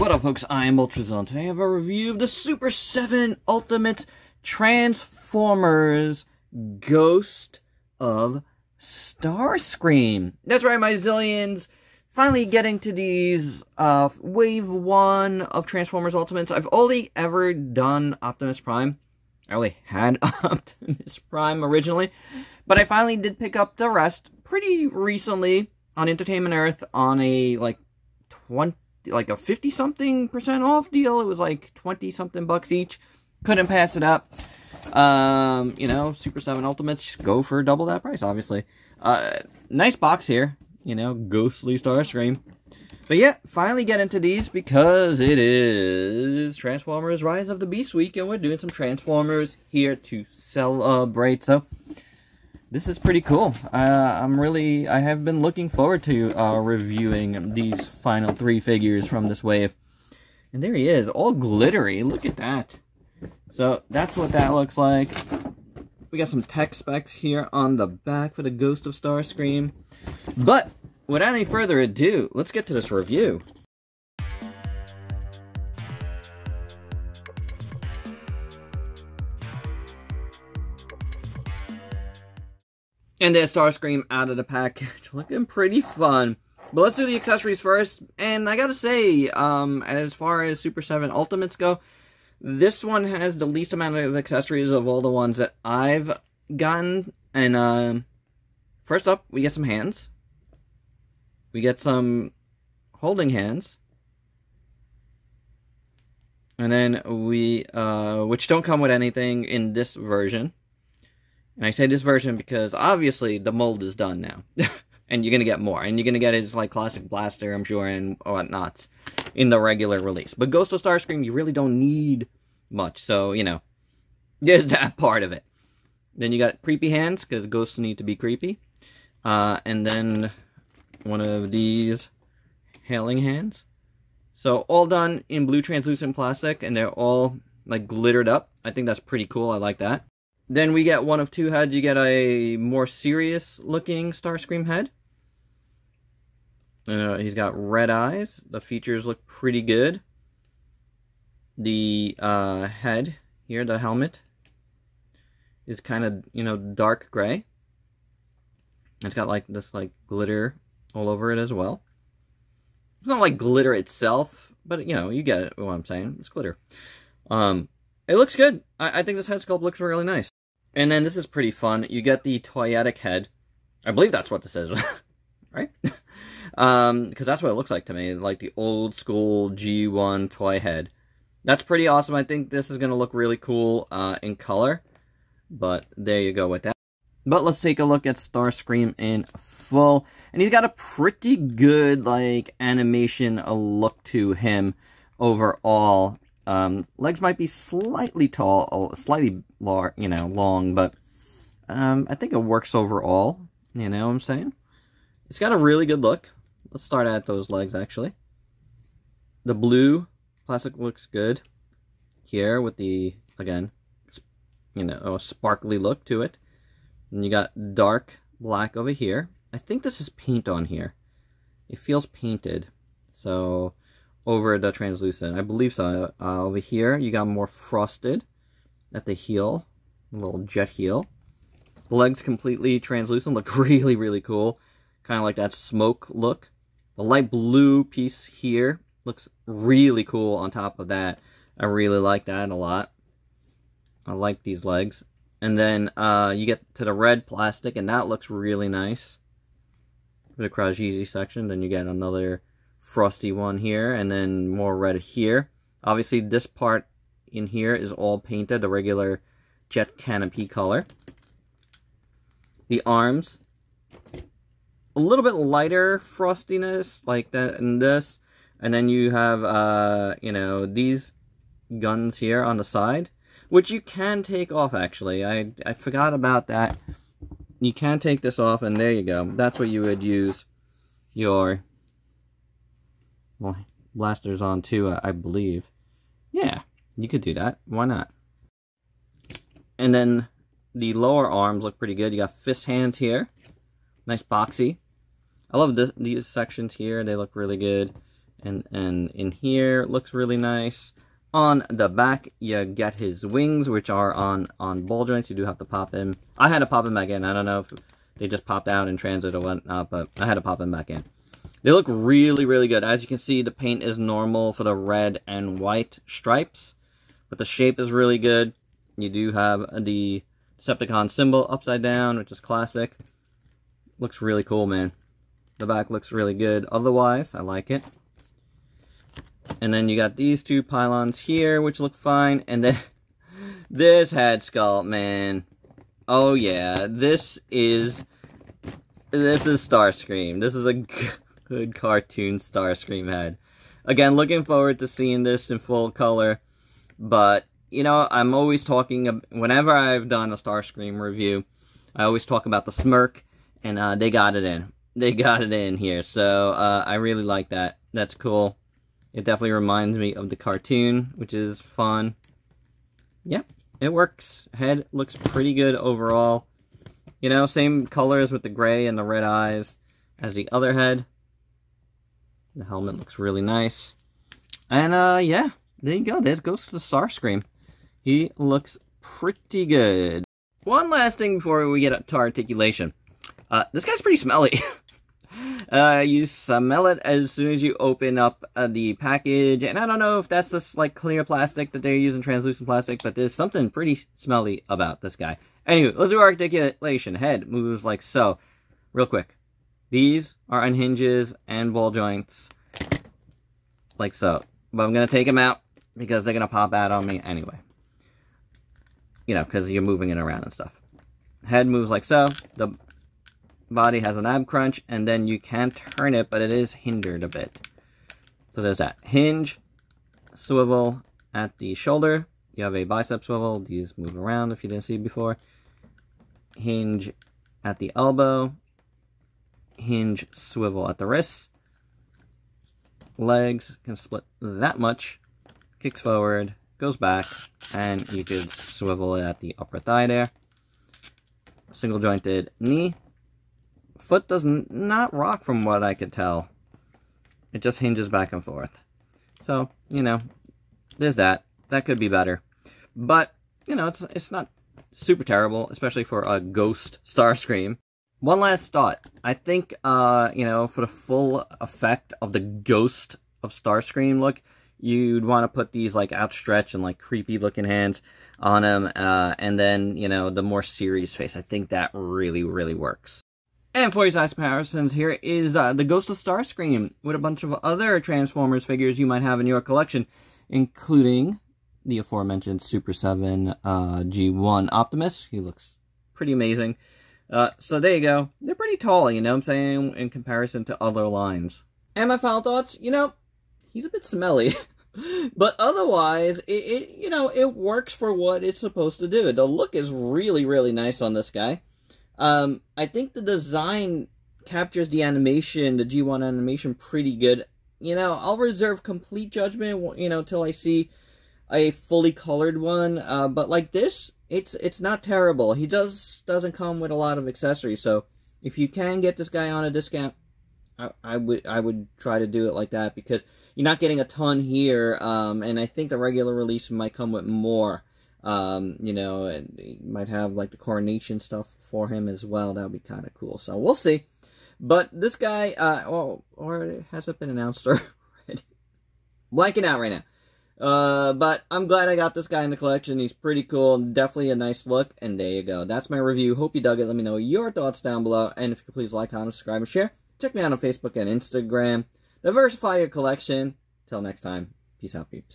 What up, folks? I am ultrazillatoys. Today I have a review of the Super7 Ultimates Transformers Ghost of Starscream. That's right, my zillions. Finally getting to these wave 1 of Transformers Ultimates. I've only ever done Optimus Prime. I only had Optimus Prime originally, but I finally did pick up the rest pretty recently on Entertainment Earth on a like a 50-something% off deal. It was like 20-something bucks each. Couldn't pass it up. You know, Super7 Ultimates go for double that price, obviously. Nice box here. You know, ghostly Starscream. But yeah, finally get into these because it is Transformers Rise of the Beast week, and we're doing some Transformers here to celebrate. So this is pretty cool. I have been looking forward to reviewing these final 3 figures from this wave. And there he is, all glittery. Look at that. So that's what that looks like. We got some tech specs here on the back for the Ghost of Starscream. But without any further ado, let's get to this review. And there's Starscream out of the package, looking pretty fun. But let's do the accessories first. And I gotta say, as far as Super7 Ultimates go, this one has the least amount of accessories of all the ones that I've gotten. And first up, we get some hands. We get some holding hands. And then we, which don't come with anything in this version. And I say this version because obviously the mold is done now. And you're going to get more. And you're going to get his like classic blaster, I'm sure, and whatnot in the regular release. But Ghost of Starscream, you really don't need much. So, you know, there's that part of it. Then you got creepy hands, because ghosts need to be creepy. And then one of these hailing hands. So all done in blue translucent plastic, and they're all like glittered up. I think that's pretty cool. I like that. Then we get one of 2 heads. You get a more serious looking Starscream head. He's got red eyes. The features look pretty good. The head here, the helmet, is kind of, you know, dark gray. It's got like this like glitter all over it as well. It's not like glitter itself, but you know, you get it, what I'm saying. It's glitter. It looks good. I think this head sculpt looks really nice. And then this is pretty fun. You get the toyetic head. I believe that's what this is, right? Because that's what it looks like to me, like the old school G1 toy head. That's pretty awesome. I think this is going to look really cool in color. But there you go with that. But let's take a look at Starscream in full. And he's got a pretty good, like, animation look to him overall. Legs might be slightly tall, slightly long, but I think it works overall. You know what I'm saying? It's got a really good look. Let's start at those legs, actually. The blue plastic looks good here with the, again, you know, a sparkly look to it. And you got dark black over here. I think this is paint on here. It feels painted. So over the translucent, I believe so. Over here, you got more frosted at the heel, a little jet heel. The legs completely translucent, look really, really cool. Kind of like that smoke look. The light blue piece here looks really cool on top of that. I really like that a lot. I like these legs. And then you get to the red plastic, and that looks really nice. For the Krajisi section, then you get another frosty one here, and then more red here. Obviously, this part in here is all painted, the regular jet canopy color. The arms, a little bit lighter frostiness, like that in this. And then you have, you know, these guns here on the side, which you can take off, actually. I forgot about that. You can take this off, and there you go. That's what you would use your, well, blasters on too, I believe. Yeah, you could do that. Why not? And then the lower arms look pretty good. You got fist hands here. Nice boxy. I love these sections here. They look really good. And in here, looks really nice. On the back, you get his wings, which are on ball joints. You do have to pop him. I had to pop him back in. I don't know if they just popped out in transit or whatnot, but I had to pop him back in. They look really, really good. As you can see, the paint is normal for the red and white stripes, but the shape is really good. You do have the Decepticon symbol upside down, which is classic. Looks really cool, man. The back looks really good. Otherwise, I like it. And then you got these two pylons here, which look fine. And then this head sculpt, man. Oh yeah, this is Starscream. This is a good cartoon Starscream head. Again, looking forward to seeing this in full color. But, you know, I'm always talking, whenever I've done a Starscream review, I always talk about the smirk, and they got it in. They got it in here, so I really like that. That's cool. It definitely reminds me of the cartoon, which is fun. Yeah, it works. Head looks pretty good overall. You know, same colors with the gray and the red eyes as the other head. The helmet looks really nice. And, yeah, there you go. There goes the Starscream. He looks pretty good. One last thing before we get to articulation. This guy's pretty smelly. You smell it as soon as you open up the package, and I don't know if that's just like clear plastic that they're using, translucent plastic, but there's something pretty smelly about this guy. Anyway, let's do articulation. Head moves like so. Real quick. These are on hinges and ball joints, like so. But I'm going to take them out because they're going to pop out on me anyway. You know, because you're moving it around and stuff. Head moves like so. The body has an ab crunch, and then you can turn it, but it is hindered a bit. So there's that. Hinge, swivel at the shoulder. You have a bicep swivel. These move around if you didn't see before. Hinge at the elbow. Hinge, swivel at the wrists. Legs can split that much. Kicks forward, goes back, and you could swivel it at the upper thigh there. Single jointed knee. Foot does not rock from what I could tell. It just hinges back and forth. So, you know, there's that. That could be better. But, you know, it's not super terrible, especially for a ghost Starscream. One last thought. I think, you know, for the full effect of the ghost of Starscream look, you'd want to put these, like, outstretched and, like, creepy-looking hands on him. And then, you know, the more serious face. I think that really, really works. And for your size comparisons, here is the Ghost of Starscream with a bunch of other Transformers figures you might have in your collection, including the aforementioned Super7 G1 Optimus. He looks pretty amazing. So there you go. They're pretty tall, you know what I'm saying, in comparison to other lines. And my final thoughts, you know, he's a bit smelly. But otherwise, you know, it works for what it's supposed to do. The look is really, really nice on this guy. I think the design captures the animation, the G1 animation, pretty good. You know, I'll reserve complete judgment, you know, till I see a fully colored one. But like this, it's not terrible. He doesn't come with a lot of accessories, so if you can get this guy on a discount, I would try to do it like that, because you're not getting a ton here, and I think the regular release might come with more. You know, you might have like the coronation stuff for him as well. That would be kind of cool. So we'll see. But this guy, or has it been announced already? Blanking out right now. But I'm glad I got this guy in the collection. He's pretty cool. Definitely a nice look. And there you go. That's my review. Hope you dug it. Let me know your thoughts down below. And if you could please like, comment, subscribe, and share. Check me out on Facebook and Instagram. Diversify your collection. Till next time. Peace out, peeps.